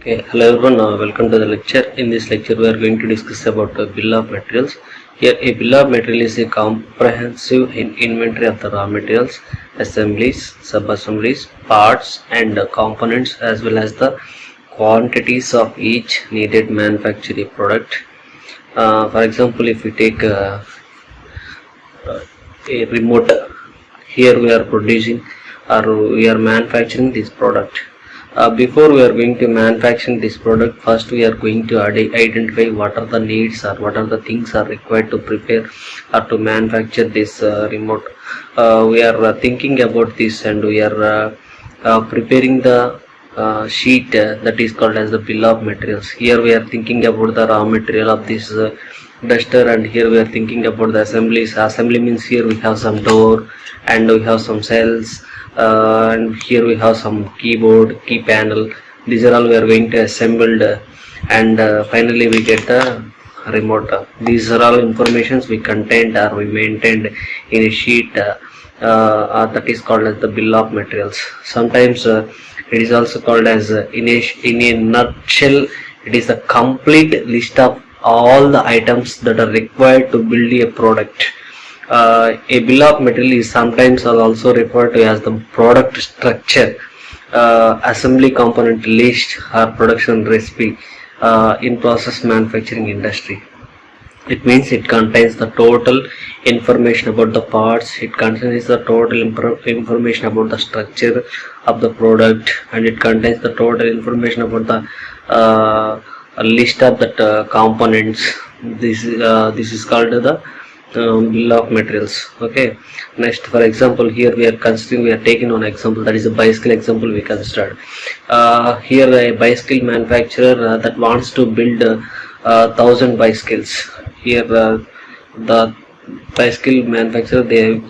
Okay, hello everyone. Welcome to the lecture. In this lecture, we are going to discuss about a bill of materials. Here, a bill of material is a comprehensive inventory of the raw materials, assemblies, sub-assemblies, parts, and components, as well as the quantities of each needed manufacturing product. For example, if we take a remote, here we are producing or we are manufacturing this product. Before we are going to manufacture this product, first we are going to identify what are the needs or what are the things are required to prepare or to manufacture this remote. We are thinking about this, and we are preparing the sheet that is called as the bill of materials. Here we are thinking about the raw material of this duster, and here we are thinking about the assemblies. Assembly means here we have some door and we have some cells, and here we have some keyboard, key panel. These are all we are going to assembled, and finally we get the remote. These are all informations we contained or we maintained in a sheet that is called as the bill of materials. Sometimes it is also called as in a nutshell, it is a complete list of all the items that are required to build a product. A bill of material is sometimes also referred to as the product structure, assembly component list, or production recipe in process manufacturing industry. It means it contains the total information about the parts, it contains the total information about the structure of the product, and it contains the total information about the list of that components. This is called the bill of materials. Okay, next, for example, here we are taking one example, that is a bicycle example we considered. Here a bicycle manufacturer that wants to build 1,000 bicycles. Here the bicycle manufacturer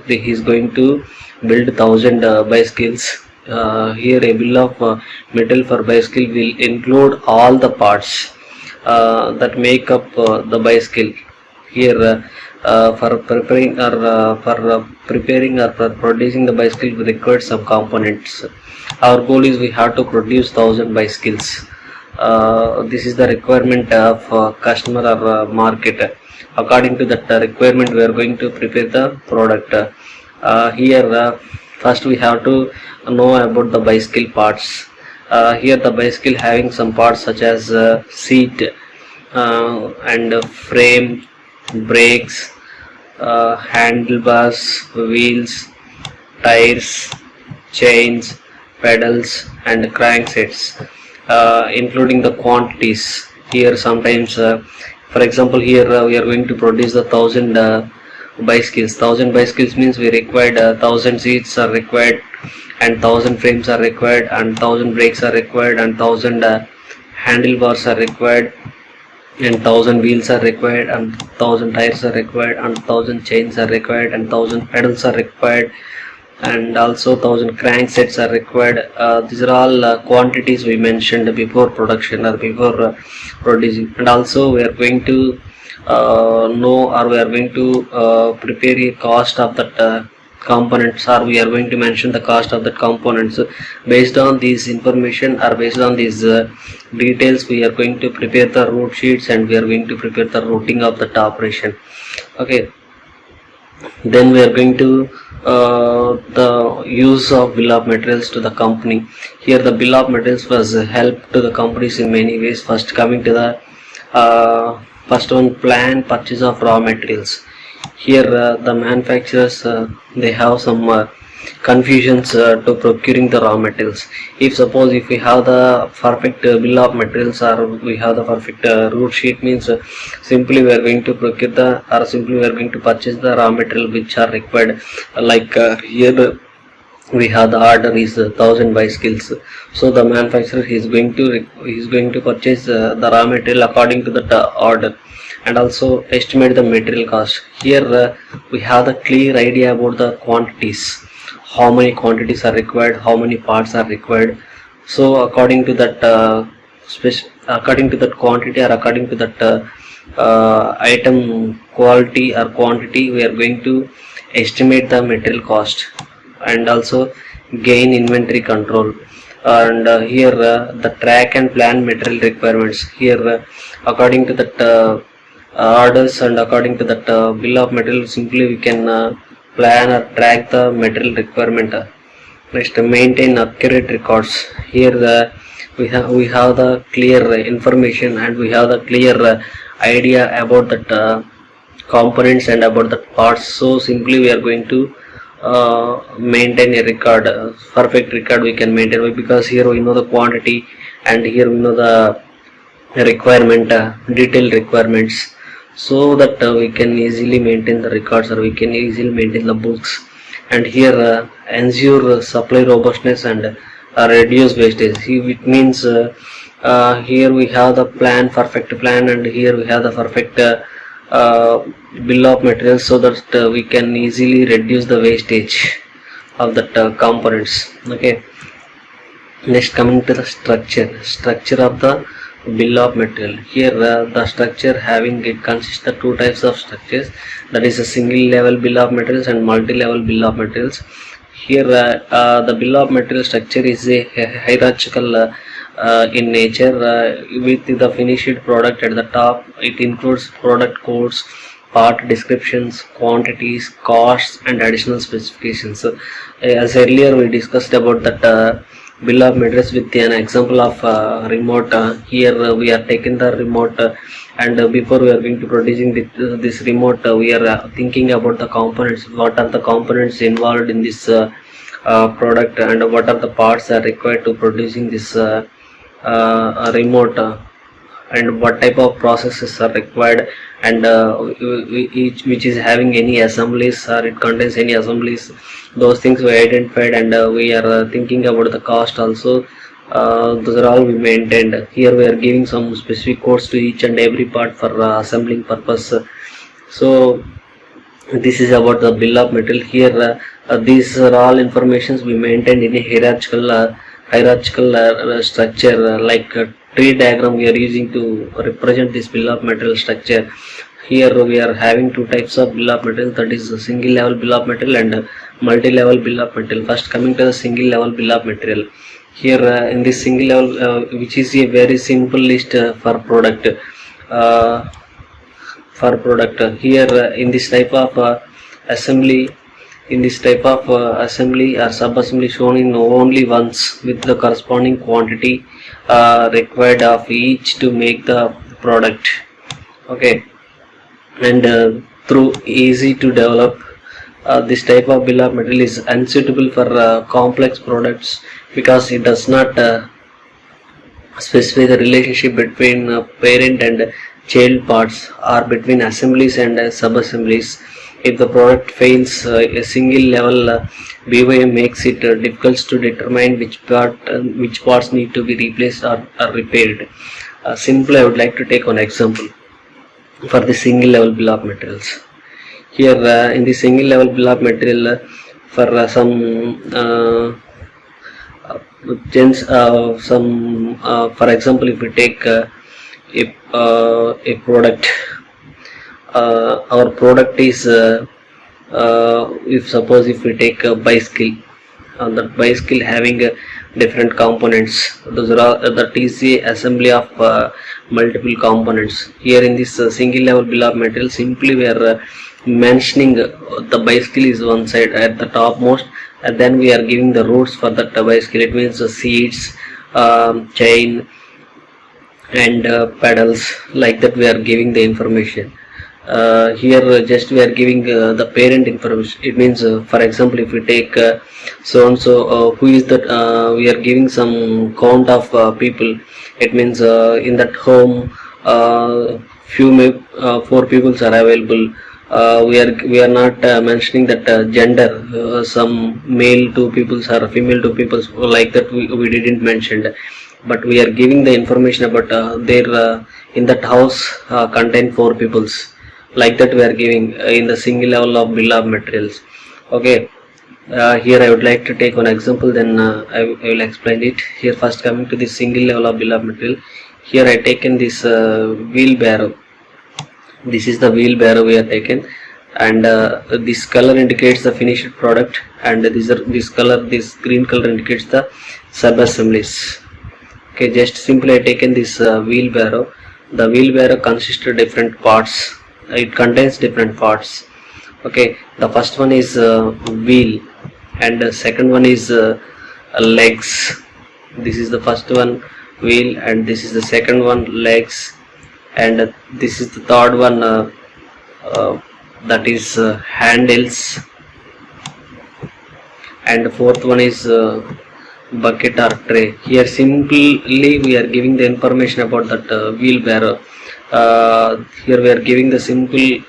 he is going to build 1,000 bicycles. Here a bill of material for bicycle will include all the parts that make up the bicycle. Here for preparing or for producing the bicycle, we require some components. Our goal is we have to produce 1,000 bicycles. This is the requirement of customer or market. According to that requirement, we are going to prepare the product. Here first we have to know about the bicycle parts. Here the bicycle having some parts such as seat and frame, brakes, handlebars, wheels, tires, chains, pedals, and cranksets, including the quantities. Here sometimes, for example, here we are going to produce the 1,000 bicycles. 1,000 bicycles means we required 1,000 seats are required, and 1,000 frames are required, and 1,000 brakes are required, and 1,000 handlebars are required, and 1,000 wheels are required, and 1,000 tires are required, and 1,000 chains are required, and 1,000 pedals are required, and also 1,000 cranksets are required. These are all quantities we mentioned before production or before producing. And also we are going to know, or we are going to prepare a cost of that components, or we are going to mention the cost of the components. Based on this information or based on these details, we are going to prepare the route sheets, and we are going to prepare the routing of that operation. Okay, then we are going to the use of bill of materials to the company. Here the bill of materials was help to the companies in many ways. First, coming to the first one, plan purchase of raw materials. Here the manufacturers they have some confusions to procuring the raw materials. If we have the perfect bill of materials, or we have the perfect route sheet, means simply we are going to procure or simply we are going to purchase the raw material which are required. Like here we have the order is 1,000 bicycles, so the manufacturer is going to purchase the raw material according to the order, and also estimate the material cost. Here we have the clear idea about the quantities, how many quantities are required, how many parts are required. So according to that quantity, or according to that item quality or quantity, we are going to estimate the material cost, and also gain inventory control. and here the track and plan material requirements. Here according to that orders and according to that bill of material, simply we can plan or track the material requirement. Next, maintain accurate records. Here we have the clear information and we have the clear idea about that components and about the parts. So simply we are going to maintain a record, perfect record we can maintain, because here we know the quantity and here we know the requirement, detailed requirements, so that we can easily maintain the records or we can easily maintain the books. And here ensure supply robustness and reduce wastage. It means here we have the perfect plan, and here we have the perfect bill of materials, so that we can easily reduce the wastage of that components. Okay, next, coming to the structure of the bill of material. Here the structure it consists of two types of structures, that is a single level bill of materials and multi-level bill of materials. Here the bill of material structure is a hierarchical in nature, with the finished product at the top. It includes product codes, part descriptions, quantities, costs and additional specifications. As earlier we discussed about that bill of materials with an example of remote. Here we are taking the remote, and before we are going to producing this remote, we are thinking about the components. What are the components involved in this product, and what are the parts are required to producing this remote, and what type of processes are required, and each which is having any assemblies or it contains any assemblies. Those things we identified, and we are thinking about the cost also. Those are all we maintained. Here we are giving some specific codes to each and every part for assembling purpose. So this is about the bill of material. Here these are all informations we maintained in a hierarchical structure, like tree diagram we are using to represent this bill of material structure. Here we are having two types of bill of material, that is a single level bill of material and multi-level bill of material. First, coming to the single level bill of material. Here in this single level, which is a very simple list for product. Here in this type of assembly, assembly or sub-assembly shown in only once, with the corresponding quantity required of each to make the product. Okay, and through easy to develop, this type of bill of material is unsuitable for complex products, because it does not specify the relationship between parent and child parts, or between assemblies and sub-assemblies. If the product fails, a single level BOM makes it difficult to determine which parts need to be replaced or repaired. Simply, I would like to take one example for the single level bill of materials. Here in the single level bill of material, for for example, if we take a product, our product is if we take a bicycle, that bicycle having different components, those are that is the assembly of multiple components. Here in this single level bill of material, simply we are mentioning the bicycle is one side at the topmost, and then we are giving the routes for that bicycle. It means the seats, chain and pedals, like that we are giving the information. Here just we are giving the parent information. It means for example, if we take so and so, who is that, we are giving some count of people. It means in that home 4 people are available. We are not mentioning that gender, some male 2 people or female 2 people, like that we didn't mention, but we are giving the information about their in that house contain 4 peoples, like that we are giving in the single level of bill of materials. Okay, here I would like to take one example, then I will explain it. Here first, coming to the single level of bill of material, here I taken this wheelbarrow. This is the wheelbarrow we are taken, and this color indicates the finished product, and this green color indicates the sub-assemblies. Okay, just simply I taken this wheelbarrow. The wheelbarrow consists of different parts. It contains different parts. Okay, the first one is wheel, and the second one is legs. This is the first one, wheel, and this is the second one, legs, and this is the third one, that is handles, and the fourth one is bucket or tray. Here simply we are giving the information about that wheelbarrow. Here we are giving the simple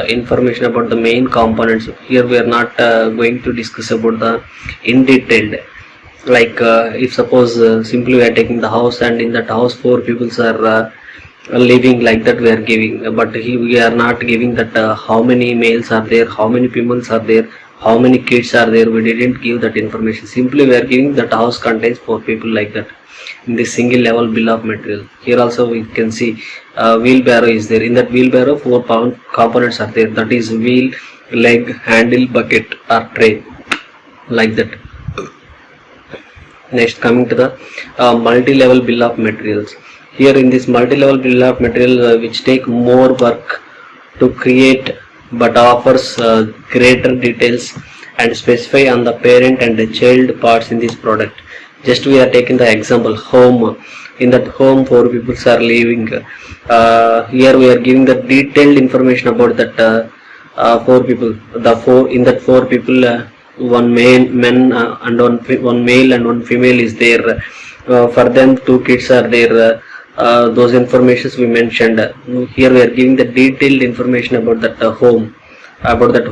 information about the main components. Here we are not going to discuss about the in detailed, like if suppose simply we are taking the house, and in that house 4 people are living, like that we are giving, but we are not giving that how many males are there, how many females are there, how many kids are there. We didn't give that information. Simply we are giving that house contains 4 people, like that, in this single level bill of material. Here also we can see wheelbarrow is there. In that wheelbarrow 4 components are there, that is wheel, leg, handle, bucket or tray, like that. Next, coming to the multi-level bill of materials. Here in this multi-level bill of material, which take more work to create but offers greater details and specify on the parent and the child parts in this product. Just we are taking the example home. In that home 4 people are living. Here we are giving the detailed information about that 4 people. In that 4 people, one men and one male and one female is there. For them 2 kids are there. Those informations we mentioned. Here we are giving the detailed information about that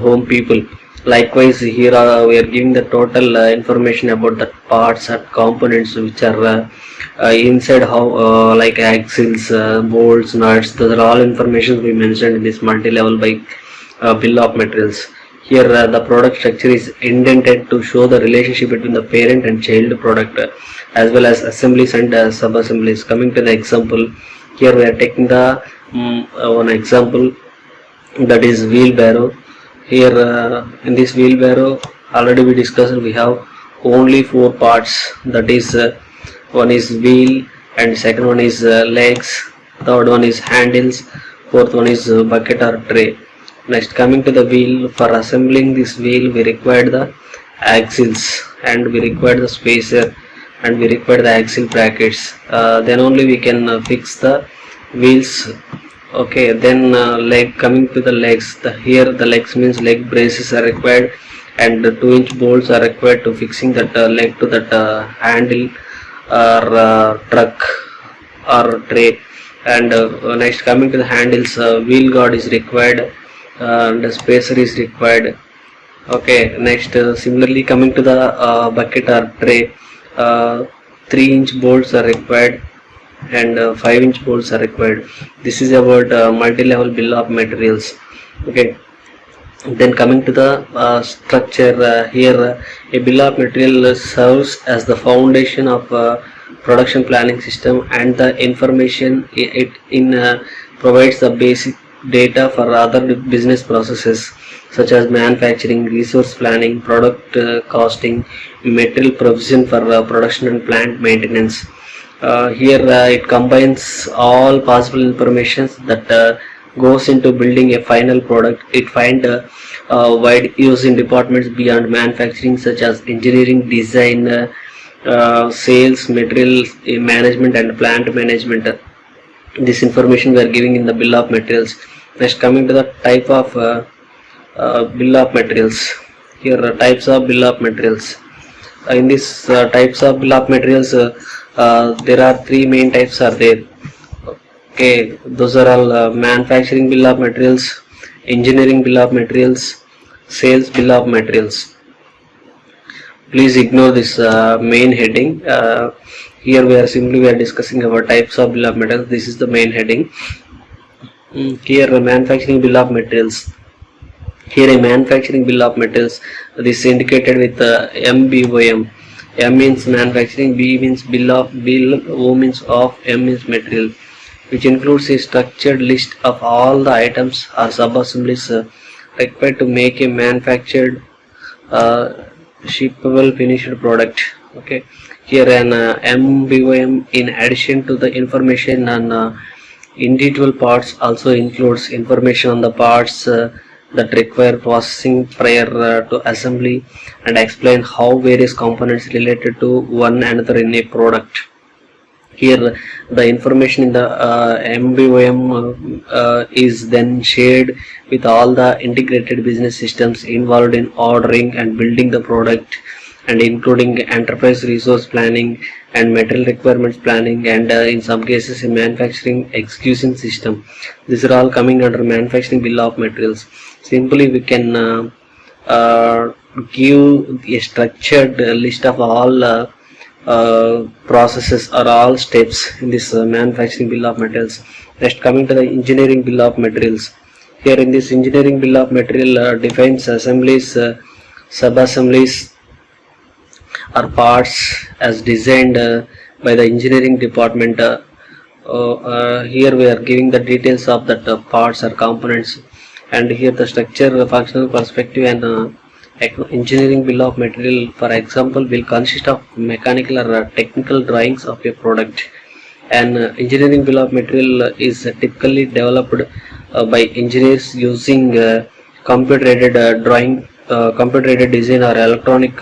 home people. Likewise, here we are giving the total information about the parts and components which are inside, how like axles, bolts, nuts. Those are all information we mentioned in this multi-level bill of materials. Here the product structure is intended to show the relationship between the parent and child product, as well as assemblies and sub-assemblies. Coming to the example, here we are taking the one example, that is wheelbarrow. Here in this wheelbarrow, already we discussed, we have only 4 parts, that is one is wheel, and second one is legs, third one is handles, fourth one is bucket or tray. Next, coming to the wheel, for assembling this wheel we require the axles, and we require the spacer, and we require the axle brackets. Then only we can fix the wheels. Okay, then coming to the legs, here the legs means leg braces are required, and 2-inch bolts are required to fixing that leg to that handle or truck or tray. And next, coming to the handles, wheel guard is required, and the spacer is required. Okay, next similarly coming to the bucket or tray, 3-inch bolts are required, and 5-inch bolts are required. This is about multi-level bill of materials. Okay, then coming to the structure, here a bill of material serves as the foundation of production planning system, and the information it provides the basic data for other business processes such as manufacturing, resource planning, product costing, material provision for production and plant maintenance. Here it combines all possible information that goes into building a final product. It finds wide use in departments beyond manufacturing, such as engineering, design, sales, material management and plant management. This information we are giving in the bill of materials. Next, coming to the type of bill of materials. Here types of bill of materials. In this types of bill of materials, there are 3 main types are there. Okay, those are all manufacturing bill of materials, engineering bill of materials, sales bill of materials. Please ignore this main heading. Here we are discussing about types of bill of materials. This is the main heading. Here manufacturing bill of materials. Here a manufacturing bill of materials. This is indicated with MBOM. M means manufacturing, B means bill, O means of, M means material, which includes a structured list of all the items or sub-assemblies required to make a manufactured shippable finished product. Okay, here an MBOM in addition to the information on individual parts also includes information on the parts that require processing prior to assembly, and explain how various components related to one another in a product. Here the information in the MBOM is then shared with all the integrated business systems involved in ordering and building the product, and including enterprise resource planning and material requirements planning, and in some cases a manufacturing execution system. These are all coming under manufacturing bill of materials. Simply we can give a structured list of all processes or all steps in this manufacturing bill of materials. Next, coming to the engineering bill of materials. Here in this engineering bill of material defines assemblies, sub-assemblies or parts as designed by the engineering department. Here we are giving the details of that parts or components, and here the structure, functional perspective, and engineering bill of material, for example, will consist of mechanical or technical drawings of a product. An engineering bill of material is typically developed by engineers using computer-aided drawing, computer-aided design, or electronic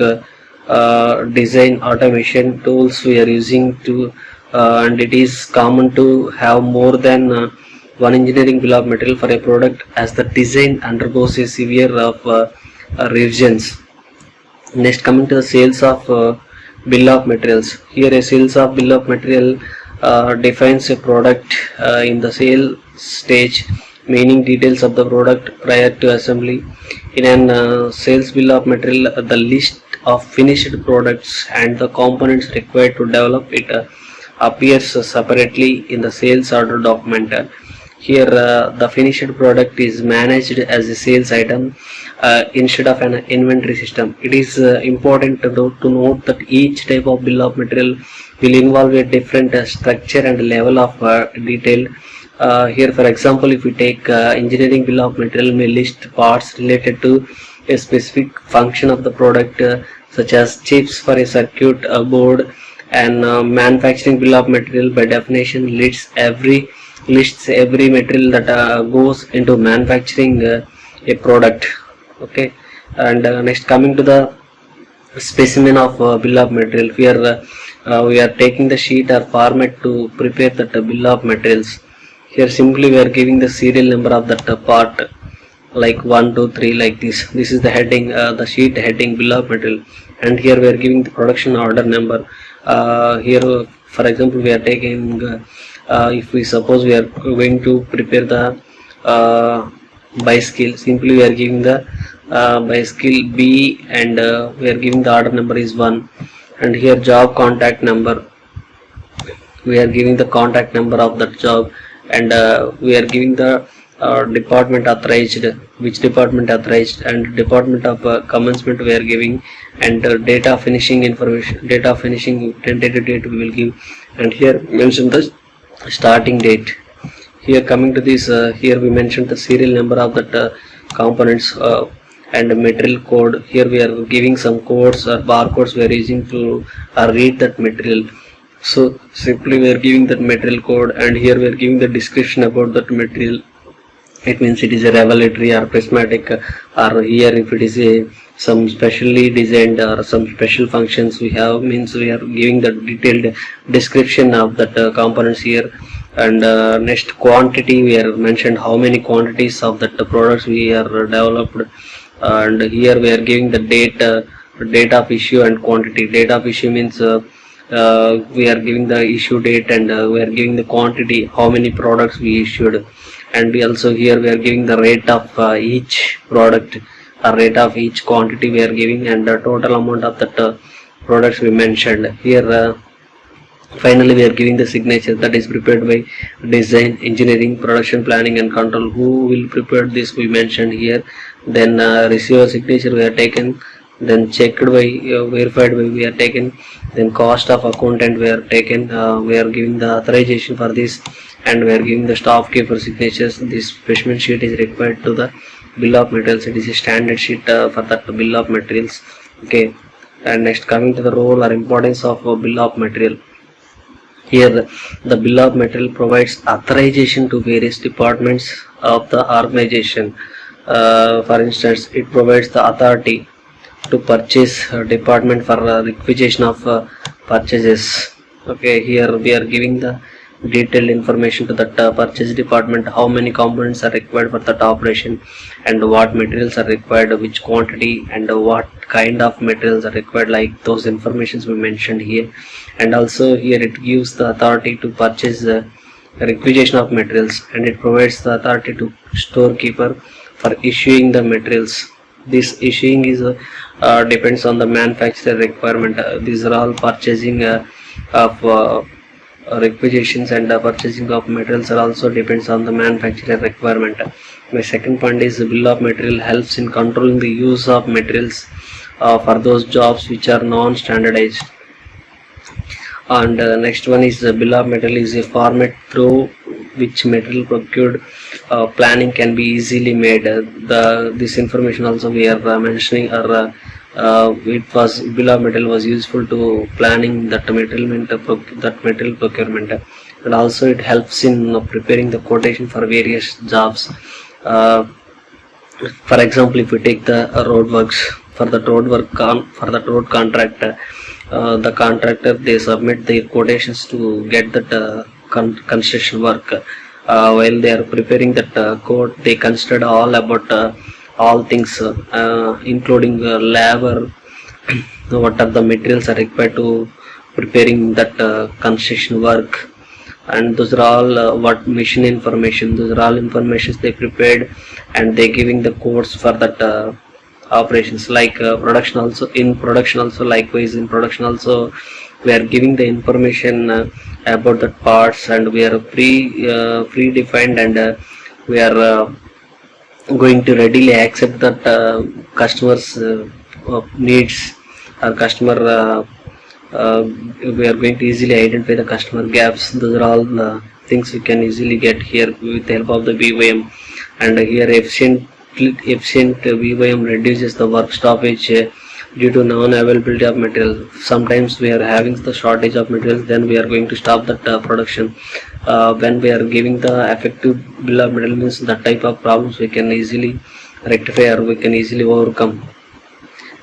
design automation tools we are using to, and it is common to have more than one engineering bill of material for a product, as the design undergoes a severe of revisions. Next, coming to the sales of bill of materials. Here a sales of bill of material defines a product in the sale stage, meaning details of the product prior to assembly. In an sales bill of material, the list of finished products and the components required to develop it appears separately in the sales order document. Here the finished product is managed as a sales item instead of an inventory system. It is important to note that each type of bill of material will involve a different structure and level of detail. Here, for example, if we take engineering bill of material, may list parts related to a specific function of the product, such as chips for a circuit board, and manufacturing bill of material by definition lists every material that goes into manufacturing a product. Okay, and next, coming to the specimen of bill of material. Here we are taking the sheet or format to prepare that bill of materials. Here simply we are giving the serial number of that part, like 1, 2, 3, like this. This is the heading, the sheet heading bill of material, and here we are giving the production order number. Here, for example, we are taking if we suppose we are going to prepare the bicycle, simply we are giving the bicycle B, and we are giving the order number is 1, and here job contact number, we are giving the contact number of that job, and we are giving the department authorized, which department authorized, and department of commencement we are giving, and date of finishing information, date of finishing tentative date we will give, and here mention the starting date. Here coming to this, here we mentioned the serial number of that components and material code. Here we are giving some codes or barcodes we are using to read that material. So simply we are giving that material code, and here we are giving the description about that material. It means it is a revelatory or prismatic, or here if it is a some specially designed or some special functions we have, means we are giving the detailed description of that components here. And next, quantity, we are mentioned how many quantities of that products we are developed, and here we are giving the date of issue and quantity. Date of issue means we are giving the issue date, and we are giving the quantity, how many products we issued, and we also here we are giving the rate of each product, or rate of each quantity we are giving, and the total amount of that products we mentioned here. Finally, we are giving the signature that is prepared by design, engineering, production planning, and control. Who will prepare this we mentioned here. Then receiver signature we are taken, then checked by, verified by we are taken, then cost of accountant we are taken, we are giving the authorization for this, and we are giving the staff key for signatures. This specimen sheet is required to the bill of materials. It is a standard sheet for that bill of materials. Okay, And next, coming to the role or importance of a bill of material. Here, the bill of material provides authorization to various departments of the organization. For instance, it provides the authority to purchase department for requisition of purchases. Okay, here we are giving the detailed information to that purchase department, how many components are required for that operation, and what materials are required, which quantity, and what kind of materials are required, like those informations we mentioned here. And also here it gives the authority to purchase the requisition of materials, and it provides the authority to storekeeper for issuing the materials. This issuing is depends on the manufacturer requirement. These are all purchasing of requisitions, and purchasing of materials are also depends on the manufacturer requirement. My second point is the bill of material helps in controlling the use of materials for those jobs which are non-standardized. And next one is the bill of material is a format through which material procured planning can be easily made. This information also we are mentioning, or it was bill of material was useful to planning that material procurement, and also it helps in preparing the quotation for various jobs. For example, if we take the road works, for the road contract, the contractor, they submit their quotations to get that construction work. While they are preparing that quote, they consider all about all things, including labor, what are the materials are required to preparing that construction work, and those are all what machine information. Those are all informations they prepared, and they giving the quotes for that operations. Like production also, likewise in production also we are giving the information about the parts, and we are predefined, and we are going to readily accept that customers needs, or customer we are going to easily identify the customer gaps. Those are all things we can easily get here with the help of the VYM. And here efficient VYM reduces the work stoppage due to non-availability of material. Sometimes we are having the shortage of materials, then we are going to stop that production. When we are giving the effective bill of material, means that type of problems we can easily rectify, or we can easily overcome,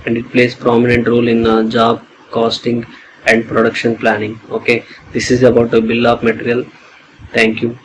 and it plays prominent role in job costing and production planning. Okay, this is about a bill of material. Thank you.